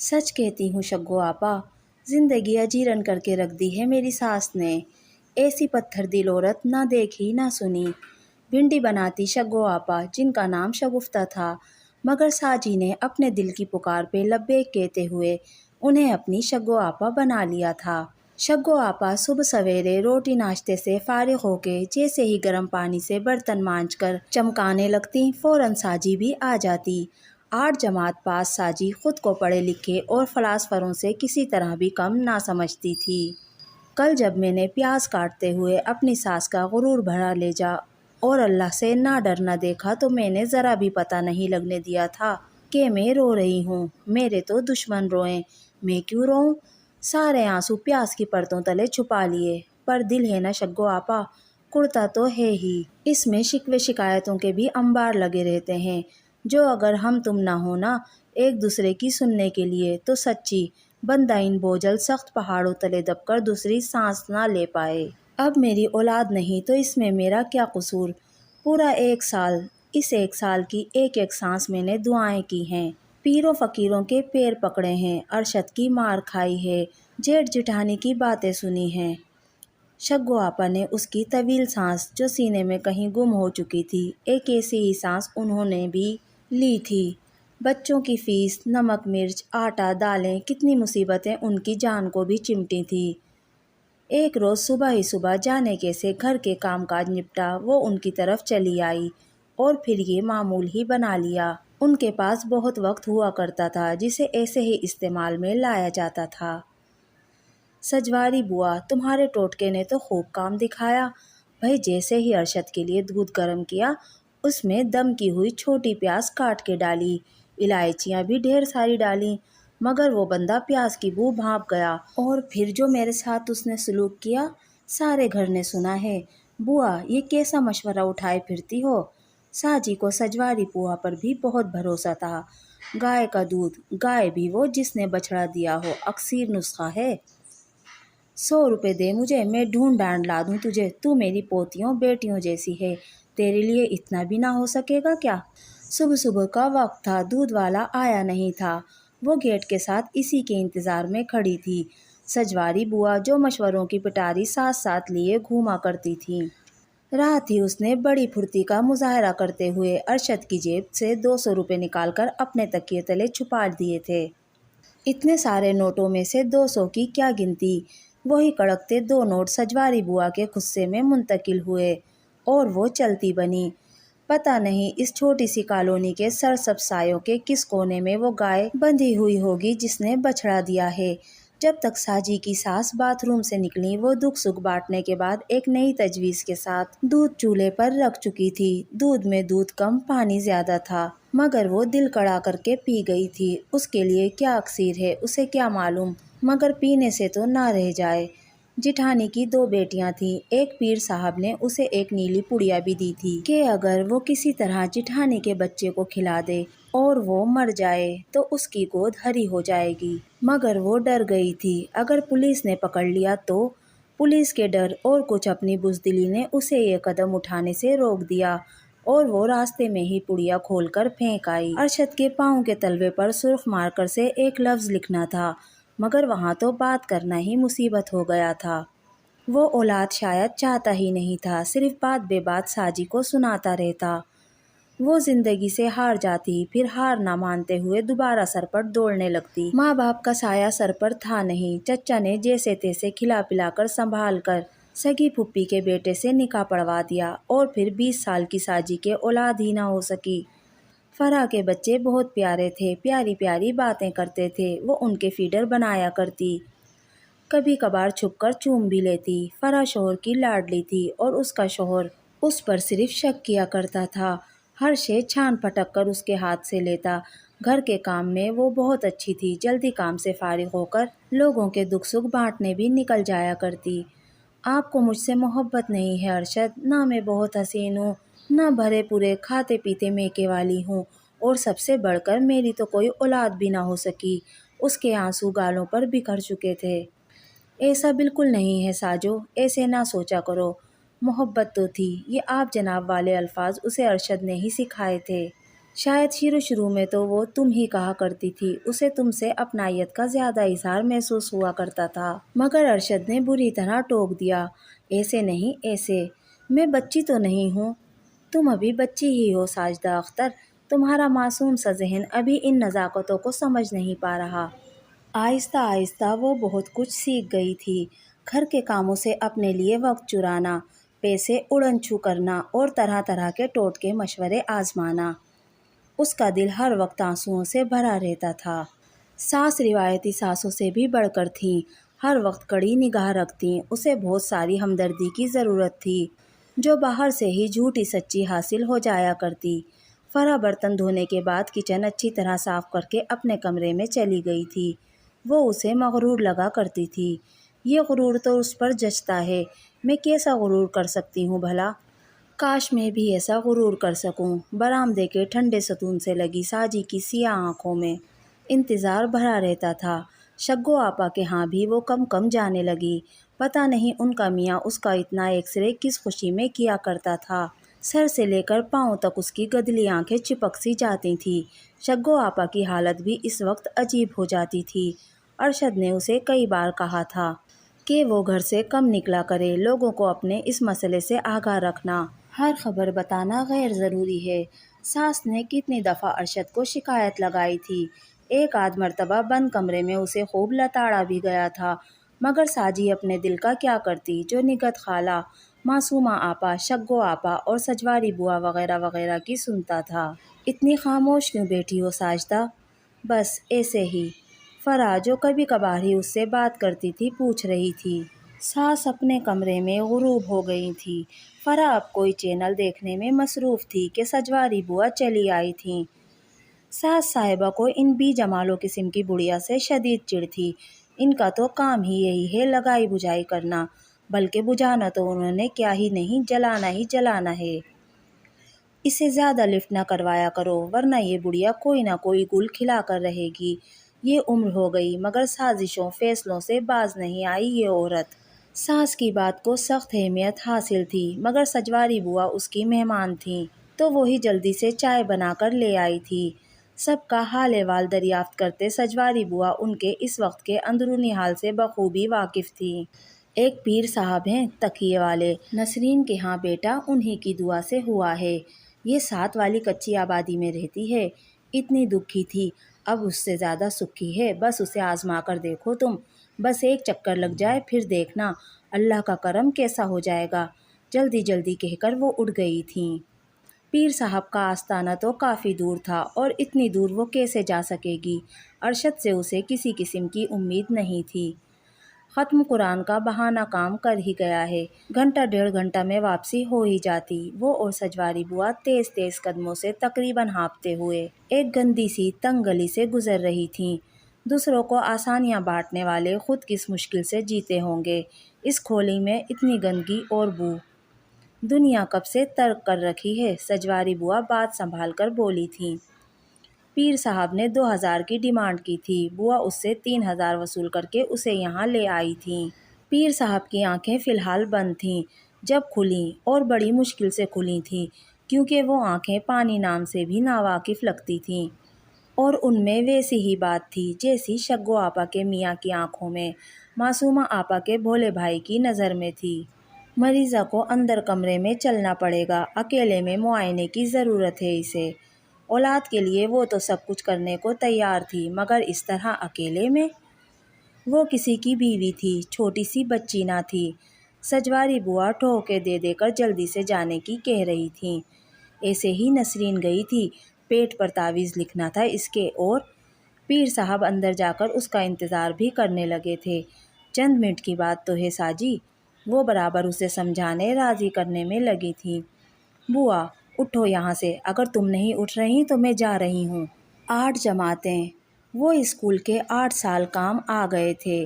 سچ کہتی ہوں شگو آپا، زندگی اجیرن کر کے رکھ دی ہے میری ساس نے۔ ایسی پتھر دل عورت نہ دیکھی نہ سنی۔ بھنڈی بناتی شگو آپا جن کا نام شگفتہ تھا، مگر ساجی نے اپنے دل کی پکار پہ لبیک کہتے ہوئے انہیں اپنی شگو آپا بنا لیا تھا۔ شگو آپا صبح سویرے روٹی ناشتے سے فارغ ہو کے جیسے ہی گرم پانی سے برتن مانجھ کر چمکانے لگتی، فوراً ساجی بھی آ جاتی۔ 8 جماعت پاس ساجی خود کو پڑھے لکھے اور فلاسفروں سے کسی طرح بھی کم نہ سمجھتی تھی۔ کل جب میں نے پیاز کاٹتے ہوئے اپنی ساس کا غرور بھرا لہجہ اور اللہ سے نہ ڈرنا دیکھا تو میں نے ذرا بھی پتہ نہیں لگنے دیا تھا کہ میں رو رہی ہوں۔ میرے تو دشمن روئیں، میں کیوں روؤں؟ سارے آنسو پیاز کی پرتوں تلے چھپا لیے۔ پر دل ہے نا شگو آپا، کڑتا تو ہے ہی۔ اس میں شکوے شکایتوں کے بھی انبار لگے رہتے ہیں، جو اگر ہم تم نہ ہونا ایک دوسرے کی سننے کے لیے تو سچی بندہ ان بوجھل سخت پہاڑوں تلے دب کر دوسری سانس نہ لے پائے۔ اب میری اولاد نہیں تو اس میں میرا کیا قصور؟ پورا 1 سال، اس 1 سال کی ایک ایک سانس میں نے دعائیں کی ہیں، پیروں فقیروں کے پیر پکڑے ہیں، ارشد کی مار کھائی ہے، جیٹھ جٹھانی کی باتیں سنی ہیں۔ شگو آپا نے اس کی طویل سانس جو سینے میں کہیں گم ہو چکی تھی، ایک ایسی ہی سانس انہوں نے بھی لی تھی۔ بچوں کی فیس، نمک مرچ، آٹا دالیں، کتنی مصیبتیں ان کی جان کو بھی چمٹی تھیں۔ ایک روز صبح ہی صبح جانے کیسے گھر کے کام کاج نپٹا وہ ان کی طرف چلی آئی اور پھر یہ معمول ہی بنا لیا۔ ان کے پاس بہت وقت ہوا کرتا تھا جسے ایسے ہی استعمال میں لایا جاتا تھا۔ سجواری بوا، تمہارے ٹوٹکے نے تو خوب کام دکھایا۔ بھائی جیسے ہی ارشد کے لیے دودھ گرم کیا، اس میں دم کی ہوئی چھوٹی پیاز کاٹ کے ڈالی، الائچیاں بھی ڈھیر ساری ڈالیں، مگر وہ بندہ پیاز کی بو بھانپ گیا۔ اور پھر جو میرے ساتھ اس نے سلوک کیا، سارے گھر نے سنا ہے۔ بوا یہ کیسا مشورہ اٹھائے پھرتی ہو؟ ساجی کو سجواری بوا پر بھی بہت بھروسہ تھا۔ گائے کا دودھ، گائے بھی وہ جس نے بچھڑا دیا ہو، اکسیر نسخہ ہے۔ 100 روپے دے مجھے، میں ڈھونڈ ڈانڈ لا دوں تجھے، تو میری پوتیوں بیٹیوں جیسی ہے، تیرے لیے اتنا بھی نہ ہو سکے گا کیا؟ صبح صبح کا وقت تھا، دودھ والا آیا نہیں تھا، وہ گیٹ کے ساتھ اسی کے انتظار میں کھڑی تھی۔ سجواری بوا جو مشوروں کی پٹاری ساتھ ساتھ لیے گھوما کرتی تھیں، رات ہی اس نے بڑی پھرتی کا مظاہرہ کرتے ہوئے ارشد کی جیب سے 200 روپے نکال کر اپنے تکیے تلے چھپا دیے تھے۔ اتنے سارے نوٹوں میں سے 200 کی کیا گنتی؟ وہی کڑکتے 2 نوٹ سجواری بوا کے خصے میں منتقل ہوئے اور وہ چلتی بنی۔ پتہ نہیں اس چھوٹی سی کالونی کے سرسبز سایوں کے کس کونے میں وہ گائے بندھی ہوئی ہوگی جس نے بچھڑا دیا ہے۔ جب تک ساجی کی ساس باتھ روم سے نکلی، وہ دکھ سکھ بانٹنے کے بعد ایک نئی تجویز کے ساتھ دودھ چولہے پر رکھ چکی تھی۔ دودھ میں دودھ کم، پانی زیادہ تھا، مگر وہ دل کڑا کر کے پی گئی تھی۔ اس کے لیے کیا اکسیر ہے اسے کیا معلوم، مگر پینے سے تو نہ رہ جائے۔ جٹھانی کی 2 بیٹیاں تھیں، ایک پیر صاحب نے اسے ایک نیلی پڑیا بھی دی تھی کہ اگر وہ کسی طرح جٹھانی کے بچے کو کھلا دے اور وہ مر جائے تو اس کی گود ہری ہو جائے گی، مگر وہ ڈر گئی تھی اگر پولیس نے پکڑ لیا تو۔ پولیس کے ڈر اور کچھ اپنی بزدلی نے اسے یہ قدم اٹھانے سے روک دیا اور وہ راستے میں ہی پڑیا کھول کر پھینک آئی۔ ارشد کے پاؤں کے تلوے پر سرخ مارکر سے ایک لفظ لکھنا تھا، مگر وہاں تو بات کرنا ہی مصیبت ہو گیا تھا۔ وہ اولاد شاید چاہتا ہی نہیں تھا، صرف بات بے بات ساجی کو سناتا رہتا۔ وہ زندگی سے ہار جاتی، پھر ہار نہ مانتے ہوئے دوبارہ سر پر دوڑنے لگتی۔ ماں باپ کا سایہ سر پر تھا نہیں، چچا نے جیسے تیسے کھلا پلا کر سنبھال کر سگی پھوپھی کے بیٹے سے نکاح پڑھوا دیا، اور پھر 20 سال کی ساجی کے اولاد ہی نہ ہو سکی۔ فرح کے بچے بہت پیارے تھے، پیاری پیاری باتیں کرتے تھے، وہ ان کے فیڈر بنایا کرتی، کبھی کبھار چھپ کر چوم بھی لیتی۔ فرح شوہر کی لاڈلی تھی اور اس کا شوہر اس پر صرف شک کیا کرتا تھا، ہر شے چھان پھٹک کر اس کے ہاتھ سے لیتا۔ گھر کے کام میں وہ بہت اچھی تھی، جلدی کام سے فارغ ہو کر لوگوں کے دکھ سکھ بانٹنے بھی نکل جایا کرتی۔ آپ کو مجھ سے محبت نہیں ہے ارشد؟ نہ میں بہت حسین ہوں، نہ بھرے پورے کھاتے پیتے میکے والی ہوں، اور سب سے بڑھ کر میری تو کوئی اولاد بھی نہ ہو سکی۔ اس کے آنسو گالوں پر بکھر چکے تھے۔ ایسا بالکل نہیں ہے ساجو، ایسے نہ سوچا کرو، محبت تو تھی۔ یہ آپ جناب والے الفاظ اسے ارشد نے ہی سکھائے تھے۔ شاید شروع میں تو وہ تم ہی کہا کرتی تھی، اسے تم سے اپنائیت کا زیادہ اظہار محسوس ہوا کرتا تھا۔ مگر ارشد نے بری طرح ٹوک دیا، ایسے نہیں ایسے، میں بچی تو نہیں ہوں۔ تم ابھی بچی ہی ہو ساجدہ اختر، تمہارا معصوم سا ذہن ابھی ان نزاکتوں کو سمجھ نہیں پا رہا۔ آہستہ آہستہ وہ بہت کچھ سیکھ گئی تھی، گھر کے کاموں سے اپنے لیے وقت چرانا، پیسے اڑن چھو کرنا اور طرح طرح کے ٹوٹکے مشورے آزمانا۔ اس کا دل ہر وقت آنسوؤں سے بھرا رہتا تھا۔ ساس روایتی ساسوں سے بھی بڑھ کر تھیں، ہر وقت کڑی نگاہ رکھتیں، اسے بہت ساری ہمدردی کی ضرورت تھی، جو باہر سے ہی جھوٹی سچی حاصل ہو جایا کرتی۔ فرح برتن دھونے کے بعد کچن اچھی طرح صاف کر کے اپنے کمرے میں چلی گئی تھی۔ وہ اسے مغرور لگا کرتی تھی، یہ غرور تو اس پر جچتا ہے، میں کیسا غرور کر سکتی ہوں بھلا؟ کاش میں بھی ایسا غرور کر سکوں۔ برآمدے کے ٹھنڈے ستون سے لگی ساجی کی سیاہ آنکھوں میں انتظار بھرا رہتا تھا۔ شگو آپا کے ہاں بھی وہ کم کم جانے لگی، پتہ نہیں ان کا میاں اس کا اتنا ایکس رے کس خوشی میں کیا کرتا تھا۔ سر سے لے کر پاؤں تک اس کی گدلی آنکھیں چپک سی جاتی تھیں۔ شگو آپا کی حالت بھی اس وقت عجیب ہو جاتی تھی۔ ارشد نے اسے کئی بار کہا تھا کہ وہ گھر سے کم نکلا کرے، لوگوں کو اپنے اس مسئلے سے آگاہ رکھنا، ہر خبر بتانا غیر ضروری ہے۔ ساس نے کتنی دفعہ ارشد کو شکایت لگائی تھی، ایک آدھ مرتبہ بند کمرے میں اسے خوب لتاڑا بھی گیا تھا، مگر ساجی اپنے دل کا کیا کرتی، جو نگہت خالہ، معصومہ آپا، شگو آپا اور سجواری بوا وغیرہ وغیرہ کی سنتا تھا۔ اتنی خاموش کیوں بیٹھی ہو ساجدہ؟ بس ایسے ہی، فرح جو کبھی کبھار ہی اس سے بات کرتی تھی پوچھ رہی تھی۔ ساس اپنے کمرے میں غروب ہو گئی تھی۔ فرح اب کوئی چینل دیکھنے میں مصروف تھی کہ سجواری بوا چلی آئی تھیں۔ ساس صاحبہ کو ان بی جمالو قسم کی بڑھیا سے شدید چڑ تھی، ان کا تو کام ہی یہی ہے لگائی بجھائی کرنا، بلکہ بجھانا تو انہوں نے کیا ہی نہیں، جلانا ہی جلانا ہے۔ اسے زیادہ لفٹ نہ کروایا کرو، ورنہ یہ بڑھیا کوئی نہ کوئی گل کھلا کر رہے گی۔ یہ عمر ہو گئی مگر سازشوں فیصلوں سے باز نہیں آئی یہ عورت۔ ساس کی بات کو سخت اہمیت حاصل تھی، مگر سجواری بوا اس کی مہمان تھیں، تو وہی جلدی سے چائے بنا کر لے آئی تھی۔ سب کا حال احوال دریافت کرتے سجواری بوا ان کے اس وقت کے اندرونی حال سے بخوبی واقف تھیں۔ ایک پیر صاحب ہیں تقیے والے، نسرین کے ہاں بیٹا انہی کی دعا سے ہوا ہے، یہ 7 والی کچی آبادی میں رہتی ہے، اتنی دکھی تھی، اب اس سے زیادہ سکھی ہے، بس اسے آزما کر دیکھو تم، بس ایک چکر لگ جائے پھر دیکھنا اللہ کا کرم کیسا ہو جائے گا۔ جلدی جلدی کہہ کر وہ اٹھ گئی تھیں۔ پیر صاحب کا آستانہ تو کافی دور تھا، اور اتنی دور وہ کیسے جا سکے گی؟ ارشد سے اسے کسی قسم کی امید نہیں تھی۔ ختم قرآن کا بہانہ کام کر ہی گیا ہے، گھنٹہ 1.5 گھنٹہ میں واپسی ہو ہی جاتی۔ وہ اور سجواری بوا تیز تیز قدموں سے تقریباً ہانپتے ہوئے ایک گندی سی تنگ گلی سے گزر رہی تھیں۔ دوسروں کو آسانیاں بانٹنے والے خود کس مشکل سے جیتے ہوں گے، اس کھولی میں اتنی گندگی اور بو، دنیا کب سے ترک کر رکھی ہے؟ سجواری بوا بات سنبھال کر بولی تھیں۔ پیر صاحب نے 2000 کی ڈیمانڈ کی تھی، بوا اس سے 3000 وصول کر کے اسے یہاں لے آئی تھیں۔ پیر صاحب کی آنکھیں فی الحال بند تھیں، جب کھلیں اور بڑی مشکل سے کھلی تھیں، کیونکہ وہ آنکھیں پانی نام سے بھی ناواقف لگتی تھیں، اور ان میں ویسی ہی بات تھی جیسی شگو آپا کے میاں کی آنکھوں میں، معصومہ آپا کے بھولے بھائی کی نظر میں تھی۔ مریضہ کو اندر کمرے میں چلنا پڑے گا، اکیلے میں معائنے کی ضرورت ہے اسے۔ اولاد کے لیے وہ تو سب کچھ کرنے کو تیار تھی، مگر اس طرح اکیلے میں؟ وہ کسی کی بیوی تھی، چھوٹی سی بچی نہ تھی۔ سجواری بوا ٹھوکے دے دے کر جلدی سے جانے کی کہہ رہی تھیں۔ ایسے ہی نسرین گئی تھی، پیٹ پر تعویذ لکھنا تھا اس کے، اور پیر صاحب اندر جا کر اس کا انتظار بھی کرنے لگے تھے۔ چند منٹ کی بات تو ہے ساجی، وہ برابر اسے سمجھانے راضی کرنے میں لگی تھیں۔ بوا اٹھو یہاں سے، اگر تم نہیں اٹھ رہی تو میں جا رہی ہوں۔ 8 جماعتیں، وہ اسکول کے 8 سال کام آ گئے تھے۔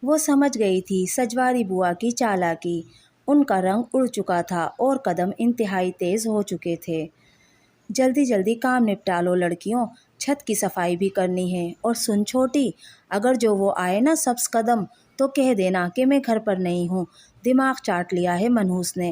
وہ سمجھ گئی تھی سجواری بوا کی چالاکی، ان کا رنگ اڑ چکا تھا اور قدم انتہائی تیز ہو چکے تھے۔ جلدی جلدی کام نپٹا لو لڑکیوں، چھت کی صفائی بھی کرنی ہے، اور سن چھوٹی، اگر جو وہ آئے نا سبز قدم، تو کہہ دینا کہ میں گھر پر نہیں ہوں، دماغ چاٹ لیا ہے منحوس نے،